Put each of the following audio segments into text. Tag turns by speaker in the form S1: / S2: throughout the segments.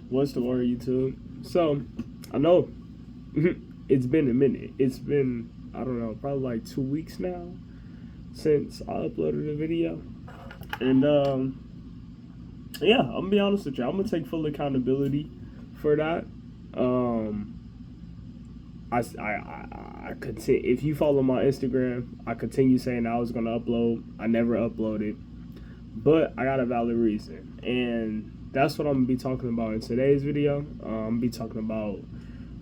S1: What's the word, YouTube? So, I know it's been a minute. It's been, I don't know, probably like 2 weeks now since I uploaded a video. And, yeah, I'm gonna be honest with you. I'm gonna take full accountability for that. Um, I continue. If you follow my Instagram, I continue saying I was gonna upload. I never uploaded, but I got a valid reason, and that's what I'm gonna be talking about in today's video. I'm gonna be talking about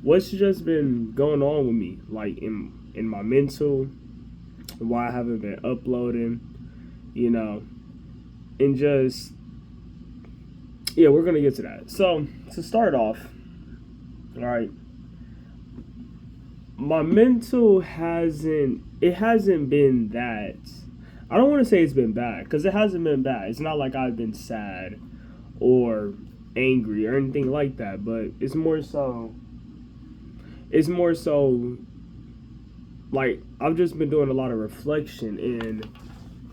S1: what's just been going on with me, like in my mental, why I haven't been uploading, you know, and just yeah, we're gonna get to that. So to start off, all right, my mental hasn't been that. I don't want to say it's been bad because it hasn't been bad. It's not like I've been sad or angry or anything like that, but it's more so like I've just been doing a lot of reflection and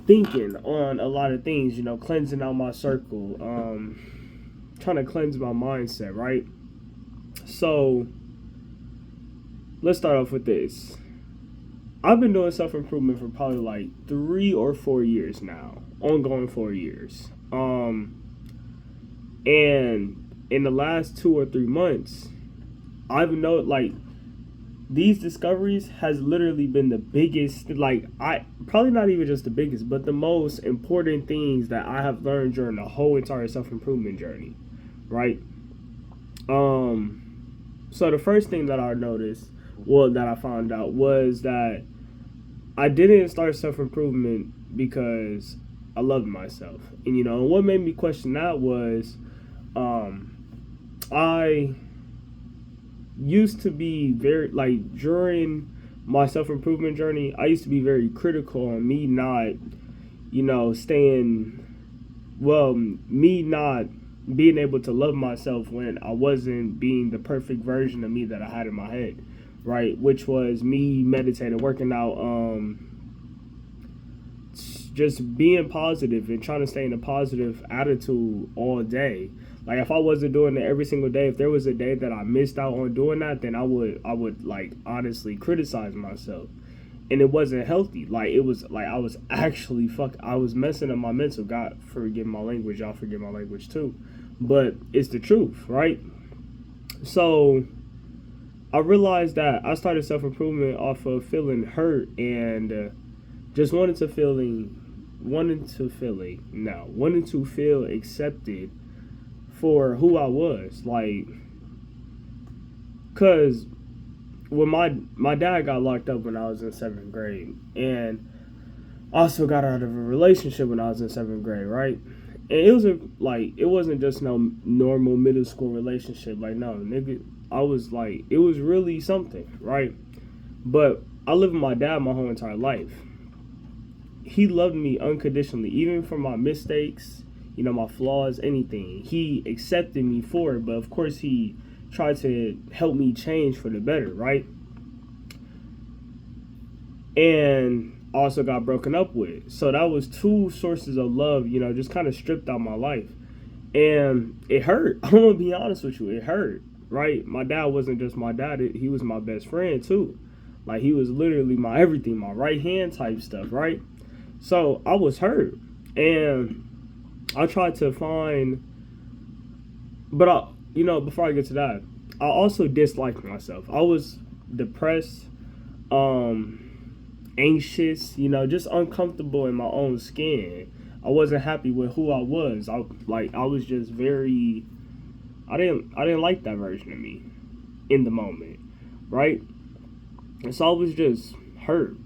S1: thinking on a lot of things, cleansing out my circle, trying to cleanse my mindset, right? So let's start off with this. I've been doing self-improvement for probably like 3 or 4 years now, ongoing 4 years. And in the last 2 or 3 months, I've known like these discoveries has literally been the biggest, like I probably not even just the biggest, but the most important things that I have learned during the whole entire self-improvement journey, right? So the first thing that I noticed, that I found out was that I didn't start self-improvement because I loved myself. And what made me question that was I used to be very, like, during my self-improvement journey, I used to be very critical on me not, me not being able to love myself when I wasn't being the perfect version of me that I had in my head, right? Which was me meditating, working out, just being positive and trying to stay in a positive attitude all day. Like if I wasn't doing it every single day, if there was a day that I missed out on doing that, then I would like honestly criticize myself. And it wasn't healthy. Like it was like I was actually I was messing up my mental. God forgive my language, y'all forgive my language too. But it's the truth, right? So I realized that I started self-improvement off of feeling hurt and just wanting to feel accepted for who I was. Like, cause when my dad got locked up when I was in 7th grade, and also got out of a relationship when I was in 7th grade, right? And it wasn't just no normal middle school relationship. Like, no, nigga, it was really something, right? But I lived with my dad my whole entire life. He loved me unconditionally, even for my mistakes, my flaws, anything. He accepted me for it, but of course he tried to help me change for the better, right? And also got broken up with. So that was two sources of love, just kind of stripped out my life. And it hurt. I'm gonna be honest with you, it hurt, right? My dad wasn't just my dad, he was my best friend too. Like he was literally my everything, my right hand type stuff, right? So I was hurt, and I tried to find, but before I get to that, I also disliked myself. I was depressed, anxious, just uncomfortable in my own skin. I wasn't happy with who I was. I was just very, I didn't like that version of me in the moment, right? And so I was just hurt.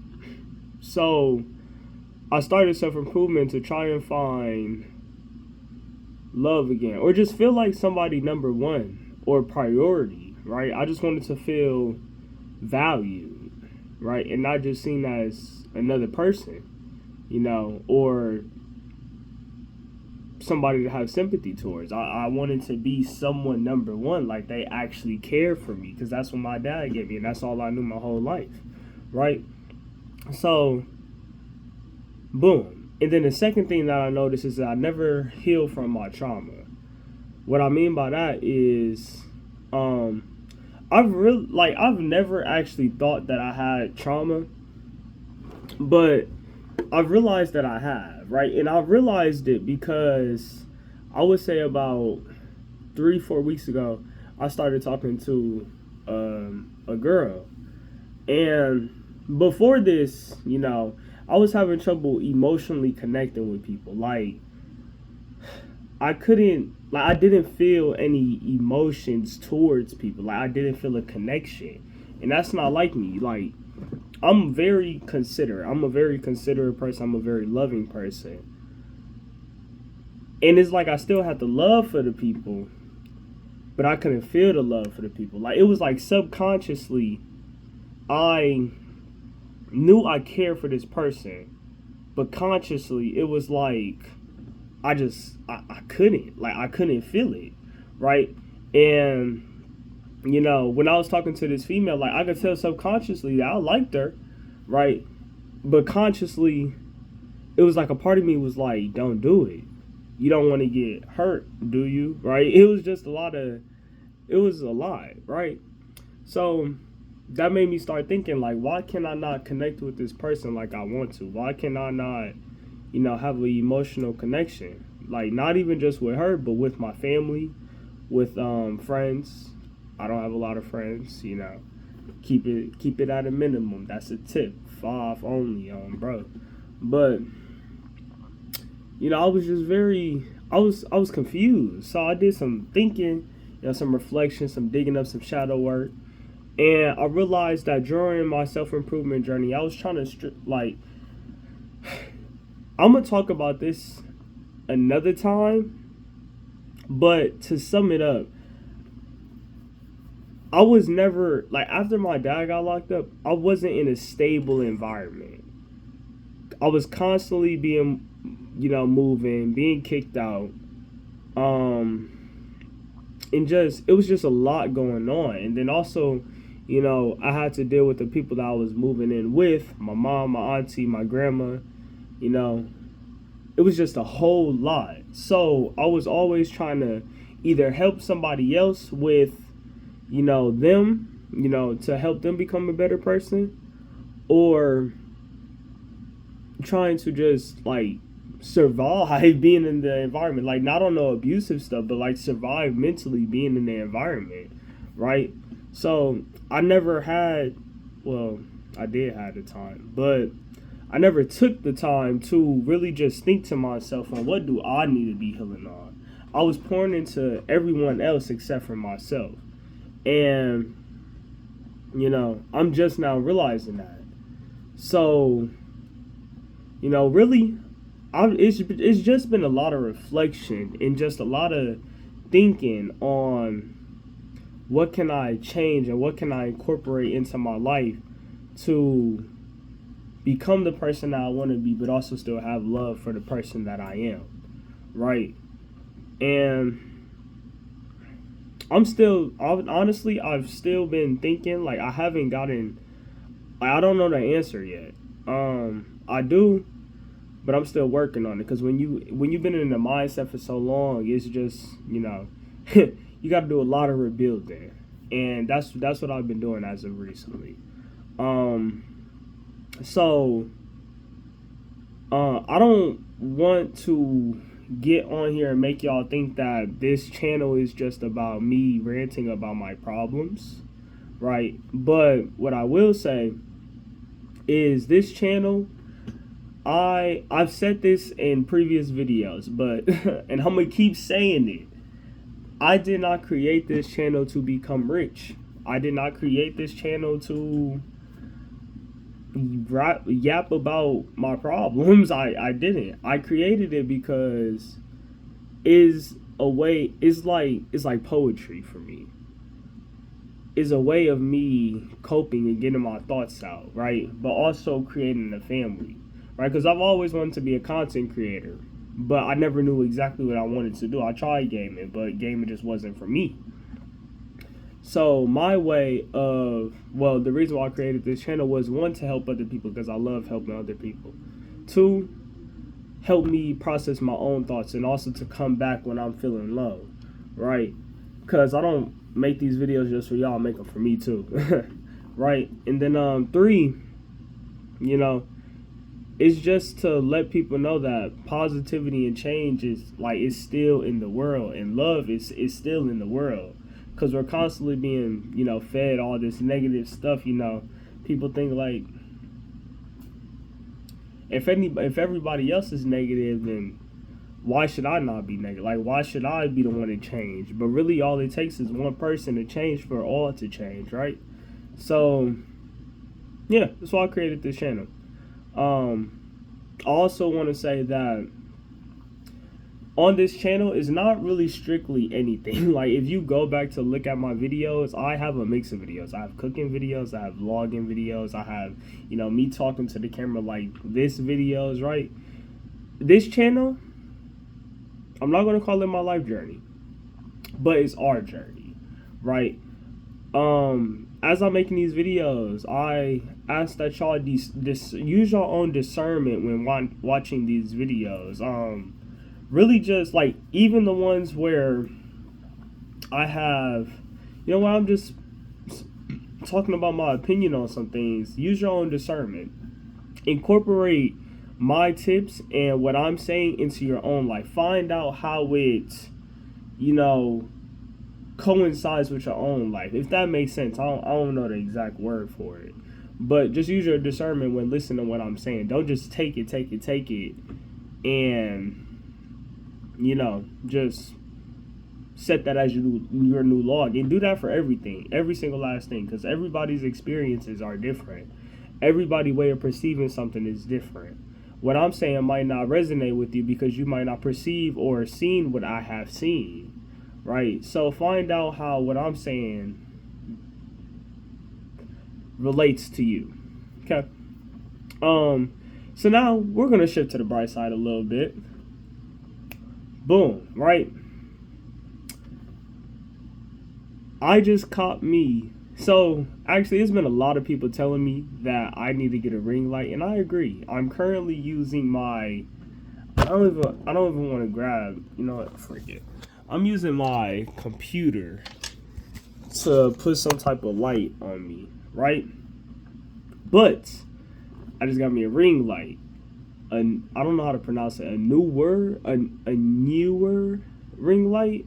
S1: So I started self-improvement to try and find love again, or just feel like somebody number one or priority, right? I just wanted to feel valued, right? And not just seen as another person, or somebody to have sympathy towards. I wanted to be someone number one, like they actually care for me, because that's what my dad gave me, and that's all I knew my whole life, right? So boom. And then the second thing that I noticed is that I never healed from my trauma. What I mean by that is, um, I've never actually thought that I had trauma, but I've realized that I have, right? And I realized it because I would say about 3, 4 weeks ago, I started talking to a girl, and before this, I was having trouble emotionally connecting with people. Like I didn't feel any emotions towards people. Like I didn't feel a connection, and that's not like me. Like I'm very considerate. I'm a very considerate person. I'm a very loving person. And it's like I still had the love for the people, but I couldn't feel the love for the people. Like it was like subconsciously I knew I cared for this person, but consciously it was like I couldn't. Like I couldn't feel it. Right? And when I was talking to this female, like I could tell subconsciously that I liked her, right? But consciously, it was like a part of me was like, "Don't do it. You don't want to get hurt, do you?" Right? It was just it was a lot, right? So that made me start thinking, like, why can I not connect with this person like I want to? Why can I not, have an emotional connection? Like not even just with her, but with my family, with friends. I don't have a lot of friends, Keep it at a minimum. That's a tip. 5 only, bro. But I was just I was confused. So I did some thinking, some reflection, some digging up, some shadow work, and I realized that during my self improvement journey, I was trying to I'm gonna talk about this another time, but to sum it up, I was never like after my dad got locked up, I wasn't in a stable environment. I was constantly being, moving, being kicked out. And just it was just a lot going on. And then also, I had to deal with the people that I was moving in with, my mom, my auntie, my grandma, you know. It was just a whole lot. So I was always trying to either help somebody else with, them, to help them become a better person, or trying to just like survive being in the environment. Like not on no abusive stuff, but like survive mentally being in the environment, right? So I never had, well, I did have the time, but I never took the time to really just think to myself on what do I need to be healing on. I was pouring into everyone else except for myself. And, I'm just now realizing that. So, really, it's just been a lot of reflection and just a lot of thinking on what can I change and what can I incorporate into my life to become the person that I want to be, but also still have love for the person that I am, right? And honestly, I've still been thinking, like I haven't gotten, I don't know the answer yet. I do, but I'm still working on it, because when you've been in the mindset for so long, it's just, you got to do a lot of rebuilding, and that's what I've been doing as of recently. So I don't want to get on here and make y'all think that this channel is just about me ranting about my problems, right? But what I will say is this channel, I've said this in previous videos, but and I'm gonna keep saying it. I did not create this channel to become rich. I did not create this channel to yap about my problems. I didn't. I created it because it's like poetry for me. Is a way of me coping and getting my thoughts out, right? But also creating a family, right? Because I've always wanted to be a content creator, but I never knew exactly what I wanted to do. I tried gaming, but gaming just wasn't for me. So my way of, well, the reason why I created this channel was, one, to help other people because I love helping other people. 2, help me process my own thoughts, and also to come back when I'm feeling low, right? Because I don't make these videos just for y'all, I make them for me too, right? And then 3, you know, it's just to let people know that positivity and change is still in the world, and love is still in the world, because we're constantly being fed all this negative stuff. People think like if everybody else is negative, then why should I not be negative? Like, why should I be the one to change? But really, all it takes is one person to change for all to change, right? So yeah, that's why I created this channel. I also want to say that on this channel is not really strictly anything. Like, if you go back to look at my videos, I have a mix of videos. I have cooking videos, I have vlogging videos, I have, me talking to the camera like this videos, right? This channel, I'm not going to call it my life journey, but it's our journey, right? As I'm making these videos, I ask that y'all use your own discernment when watching these videos. Really just like, even the ones where I have, I'm just talking about my opinion on some things. Use your own discernment. Incorporate my tips and what I'm saying into your own life. Find out how it, coincides with your own life, if that makes sense. I don't know the exact word for it, but just use your discernment when listening to what I'm saying. Don't just take it, and just set that as your new log, and do that for everything, every single last thing, because everybody's experiences are different. Everybody's way of perceiving something is different. What I'm saying might not resonate with you because you might not perceive or seen what I have seen. Right, so find out how what I'm saying relates to you. Okay. So now we're gonna shift to the bright side a little bit. Boom. Right. I just caught me. So actually, there's been a lot of people telling me that I need to get a ring light, and I agree. I'm currently using my. I don't even want to grab. You know what? Forget. I'm using my computer to put some type of light on me, right? But I just got me a ring light. I don't know how to pronounce it. A newer ring light.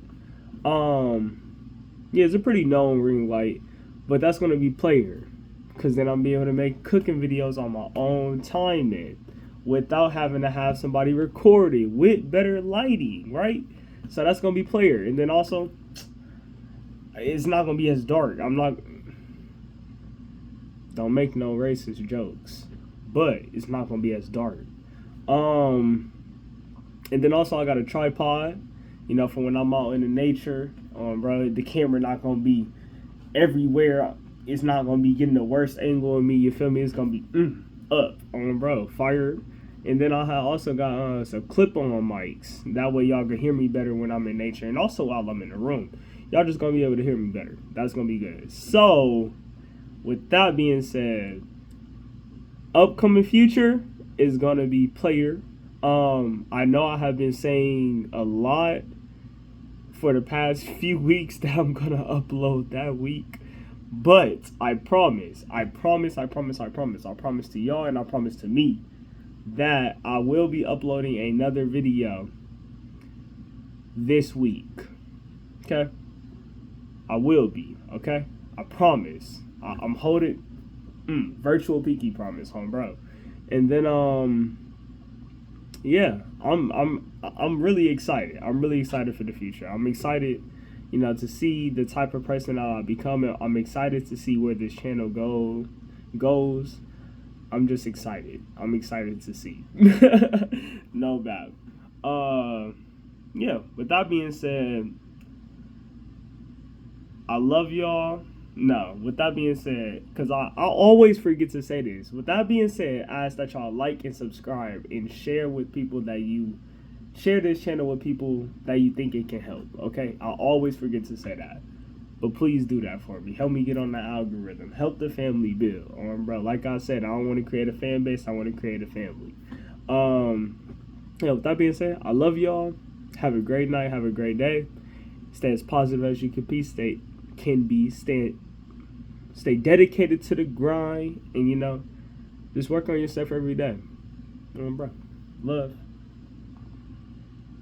S1: Yeah, it's a pretty known ring light, but that's gonna be player, because then I'll be able to make cooking videos on my own timing without having to have somebody record it with better lighting, right? So that's going to be player. And then also, it's not going to be as dark. Don't make no racist jokes, but it's not going to be as dark. And then also I got a tripod, for when I'm out in the nature. Bro, the camera not going to be everywhere. It's not going to be getting the worst angle of me, you feel me? It's going to be up bro, fire. And then I also got some clip-on mics. That way y'all can hear me better when I'm in nature. And also while I'm in the room. Y'all just going to be able to hear me better. That's going to be good. So, with that being said, upcoming future is going to be player. I know I have been saying a lot for the past few weeks that I'm going to upload that week. But I promise to y'all, and I promise to me, that I will be uploading another video this week. Okay? I will be. Okay? I promise. I'm holding virtual pinky promise, bro. And then yeah, I'm really excited. I'm really excited for the future. I'm excited, to see the type of person I'll become. I'm excited to see where this channel goes. I'm just excited. I'm excited to see. No doubt. Yeah, with that being said, I love y'all. No, with that being said, because I always forget to say this. With that being said, I ask that y'all like and subscribe and share with people that you share this channel with people that you think it can help. Okay, I always forget to say that. But please do that for me. Help me get on the algorithm. Help the family build. Bro, like I said, I don't want to create a fan base. I want to create a family. Yeah, with that being said, I love y'all. Have a great night. Have a great day. Stay as positive as you can be. Stay dedicated to the grind, and just work on yourself every day. Bro, love.